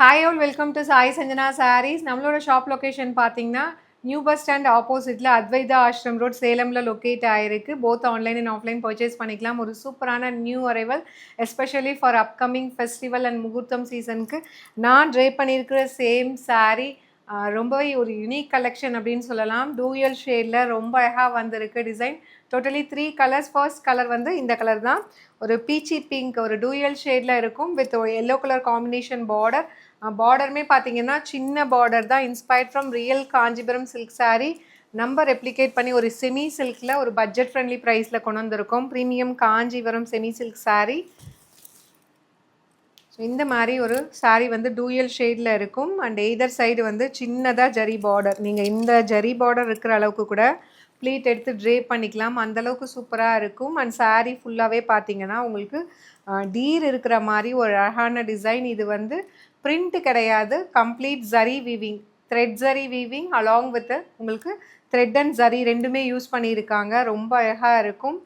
Hi all welcome to Sai Sanjana sarees. நம்மளோட shop location பார்த்தீங்கன்னா new bus stand ஆப்போசிட்டில் Advaita Ashram road சேலமில் லொக்கேட் ஆகிருக்கு. Both online and offline purchase பண்ணிக்கலாம். ஒரு சூப்பரான new arrival especially for upcoming festival and முகூர்த்தம் சீசனுக்கு நான் ட்ரை பண்ணியிருக்கிற சேம் சாரீ ரொம்பவே ஒரு யூனிக் கலெக்ஷன் அப்படின்னு சொல்லலாம். டூயல் ஷேடில் ரொம்ப அழகாக வந்திருக்கு design. Totally 3 colours. First colour வந்து இந்த கலர் தான், ஒரு பீச்சி பிங்க், ஒரு டூயல் ஷேடில் இருக்கும் with yellow colour combination border. பார்டருமே பார்த்தீங்கன்னா சின்ன பார்டர் தான், inspired from real Kanchipuram silk sari. நம்ம ரெப்ளிகேட் பண்ணி ஒரு செமி சில்கில் ஒரு பட்ஜெட் ஃப்ரெண்ட்லி ப்ரைஸில் கொண்டு வந்திருக்கோம். Premium Kanchipuram semi silk sari. So இந்த மாதிரி ஒரு சாரீ வந்து டூயல் ஷேடில் இருக்கும். அண்ட் எய்தர் சைடு வந்து சின்னதாக ஜரி பார்டர். நீங்கள் இந்த ஜரி பார்டர் இருக்கிற அளவுக்கு கூட ப்ளீட் எடுத்து ட்ரே பண்ணிக்கலாம், அந்தளவுக்கு சூப்பராக இருக்கும். அண்ட் சாரீ ஃபுல்லாகவே பார்த்தீங்கன்னா உங்களுக்கு டீர் இருக்கிற மாதிரி ஒரு அழகான டிசைன். இது வந்து பிரிண்ட் கிடையாது, complete zari weaving, thread zari weaving along with உங்களுக்கு த்ரெட் அண்ட் ஜரி ரெண்டுமே யூஸ் பண்ணியிருக்காங்க. ரொம்ப அழகாக இருக்கும்.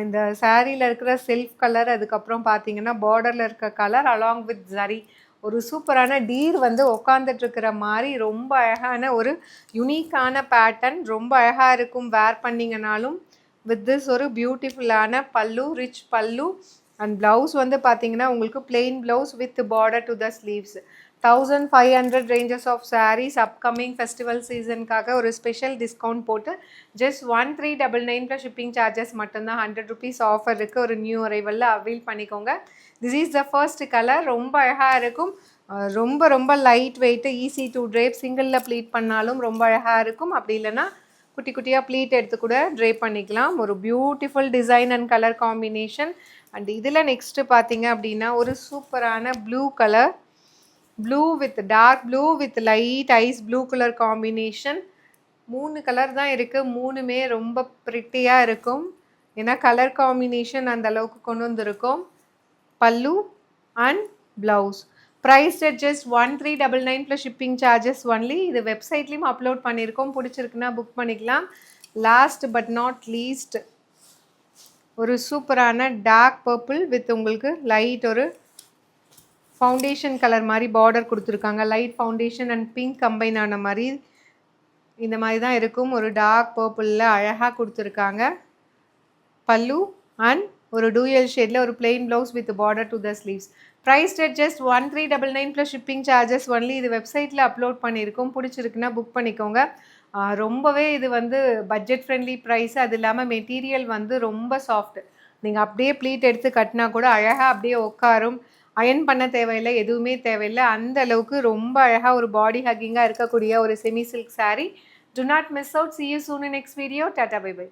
இந்த சாரியில் இருக்கிற செல்ஃப் கலர், அதுக்கப்புறம் பார்த்தீங்கன்னா பார்டரில் இருக்க கலர் அலாங் வித் ஜரி, ஒரு சூப்பரான டீர் வந்து உட்காந்துட்ருக்கிற மாதிரி ரொம்ப அழகான ஒரு யுனிக்கான பேட்டர்ன். ரொம்ப அழகாக இருக்கும் வேர் பண்ணிங்கனாலும். வித் திஸ் ஒரு பியூட்டிஃபுல்லான பல்லு, ரிச் பல்லு. அண்ட் ப்ளவுஸ் வந்து பார்த்தீங்கன்னா உங்களுக்கு plain blouse with border to the sleeves. 1500 ranges of saris upcoming festival சீசனுக்காக ஒரு ஸ்பெஷல் டிஸ்கவுண்ட் போட்டு ஜஸ்ட் 1399 ப்ளஸ் ஷிப்பிங் சார்ஜஸ் மட்டும்தான். 100 ருபீஸ் ஆஃபர் இருக்குது. ஒரு நியூ அரைவலில் அவைல் பண்ணிக்கோங்க. This is the first colour. ரொம்ப அழகாக இருக்கும். ரொம்ப ரொம்ப light weight, easy to drape. சிங்கிளில் ப்ளீட் பண்ணாலும் ரொம்ப அழகாக இருக்கும். அப்படி இல்லைன்னா குட்டி குட்டியாக ப்ளீட் எடுத்து கூட ட்ரேப் பண்ணிக்கலாம். ஒரு beautiful design and colour combination. And இதில் நெக்ஸ்ட்டு பார்த்தீங்க அப்படின்னா ஒரு சூப்பரான blue colour, blue with dark blue with light ice blue colour combination. 3 colour தான் இருக்குது, 3மே ரொம்ப ப்ரிட்டியாக இருக்கும். ஏன்னா கலர் காம்பினேஷன் அந்த அளவுக்கு கொண்டு வந்திருக்கும். பல்லு and blouse. Price at just 1399 plus shipping charges only. இது வெப்சைட்லேயும் அப்லோட் பண்ணியிருக்கோம், பிடிச்சிருக்குன்னா புக் பண்ணிக்கலாம். லாஸ்ட் பட் நாட் லீஸ்ட் ஒரு சூப்பரான டார்க் பர்பிள் வித் உங்களுக்கு லைட் ஒரு ஃபவுண்டேஷன் கலர் மாதிரி பார்டர் கொடுத்துருக்காங்க. Light foundation and pink combine ஆன மாதிரி இந்த மாதிரி தான் இருக்கும். ஒரு டார்க் பர்பிளில் அழகாக கொடுத்துருக்காங்க. பல்லு அண்ட் ஒரு டூயல் ஷேடில் ஒரு plain blouse with border to the sleeves. Price at just 1399 plus shipping charges only. இது வெப்சைட்டில் அப்லோட் பண்ணியிருக்கோம், பிடிச்சிருக்குன்னா புக் பண்ணிக்கோங்க. ரொம்பவே இது வந்து பட்ஜெட் ஃப்ரெண்ட்லி ப்ரைஸ். அது இல்லாமல் மெட்டீரியல் வந்து ரொம்ப சாஃப்ட். நீங்கள் அப்படியே ப்ளீட் எடுத்து கட்டினா கூட அழகாக அப்படியே உட்காரும். அயன் பண்ண தேவையில்லை, எதுவுமே தேவையில்லை. அந்த அளவுக்கு ரொம்ப அழகாக ஒரு பாடி ஹக்கிங்காக இருக்கக்கூடிய ஒரு semi silk sari. To not miss out. See you soon in next video. Tata, bye bye.